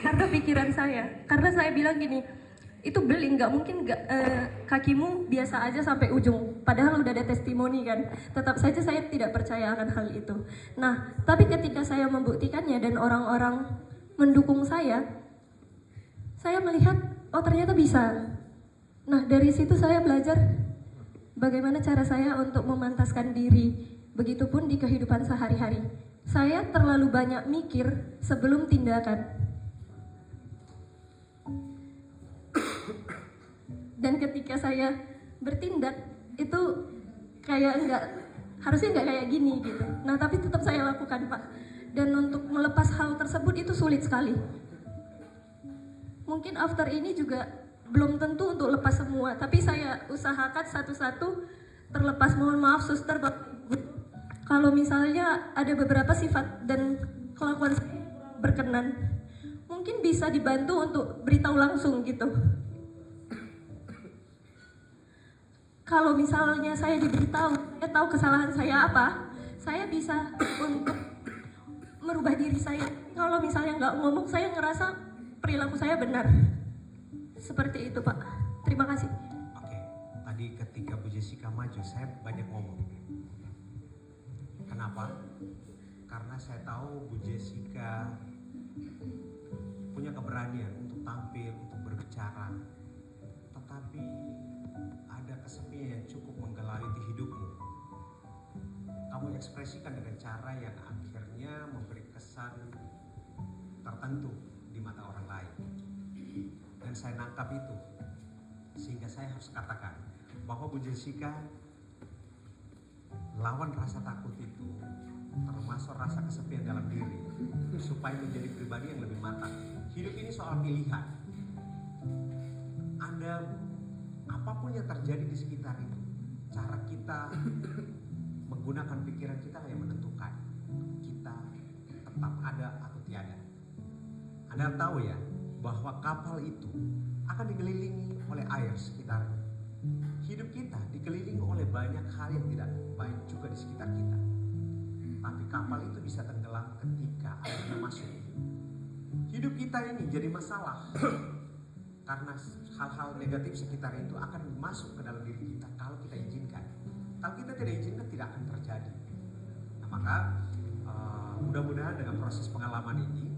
karena pikiran saya. Karena saya bilang gini, itu beling, nggak mungkin kakimu biasa aja sampai ujung. Padahal udah ada testimoni kan. Tetap saja saya tidak percaya akan hal itu. Nah, tapi ketika saya membuktikannya dan orang-orang mendukung saya melihat, oh ternyata bisa. Nah, dari situ saya belajar bagaimana cara saya untuk memantaskan diri. Begitupun di kehidupan sehari-hari. Saya terlalu banyak mikir sebelum tindakan. Dan ketika saya bertindak, itu harusnya nggak kayak gini gitu. Nah, tapi tetap saya lakukan, Pak. Dan untuk melepas hal tersebut itu sulit sekali. Mungkin after ini juga belum tentu untuk lepas semua, tapi saya usahakan satu-satu terlepas. Mohon maaf suster, kalau misalnya ada beberapa sifat dan kelakuan saya berkenan, mungkin bisa dibantu untuk beritahu langsung gitu. Kalau misalnya saya diberitahu, saya tahu kesalahan saya apa, saya bisa untuk merubah diri saya. Kalau misalnya nggak ngomong, saya ngerasa perilaku saya benar. Seperti itu, Pak. Terima kasih. Oke, tadi ketika Bu Jessica maju, saya banyak ngomong. Kenapa? Karena saya tahu Bu Jessica punya keberanian untuk tampil, untuk berbicara. Tetapi ada kesepian yang cukup menggelayuti hidupmu. Kamu ekspresikan dengan cara yang akhirnya memberi kesan tertentu di mata orang lain. Dan saya nangkap itu. Sehingga saya harus katakan bahwa Bu Jessica lawan rasa takut itu, termasuk rasa kesepian dalam diri, supaya menjadi pribadi yang lebih matang. Hidup ini soal pilihan. Anda, apapun yang terjadi di sekitar itu, cara kita menggunakan pikiran kita yang menentukan kita tetap ada atau tiada. Anda tahu ya, bahwa kapal itu akan dikelilingi oleh air sekitarnya. Hidup kita dikelilingi oleh banyak hal yang tidak baik juga di sekitar kita. Tapi kapal itu bisa tenggelam ketika airnya masuk. Hidup kita ini jadi masalah karena hal-hal negatif sekitar itu akan masuk ke dalam diri kita kalau kita izinkan. Kalau kita tidak izinkan, tidak akan terjadi. Nah, maka mudah-mudahan dengan proses pengalaman ini,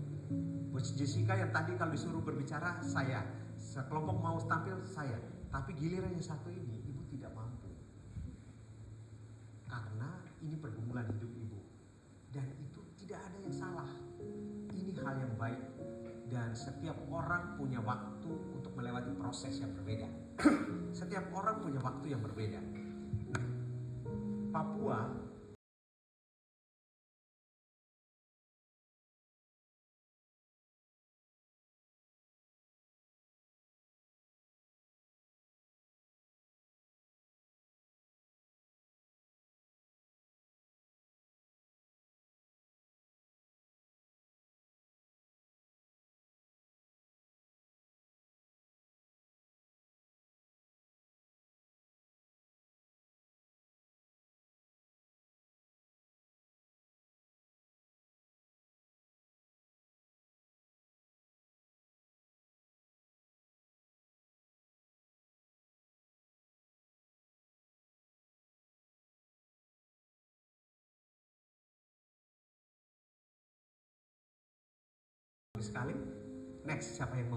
Bu Jessica yang tadi kalau disuruh berbicara saya, sekelompok mau tampil saya, tapi giliran yang satu ini ibu tidak mampu. Karena ini pergumulan hidup ibu. Dan itu tidak ada yang salah. Ini hal yang baik. Dan setiap orang punya waktu untuk melewati proses yang berbeda. Setiap orang punya waktu yang berbeda. Papua sekali. Next, siapa yang mau?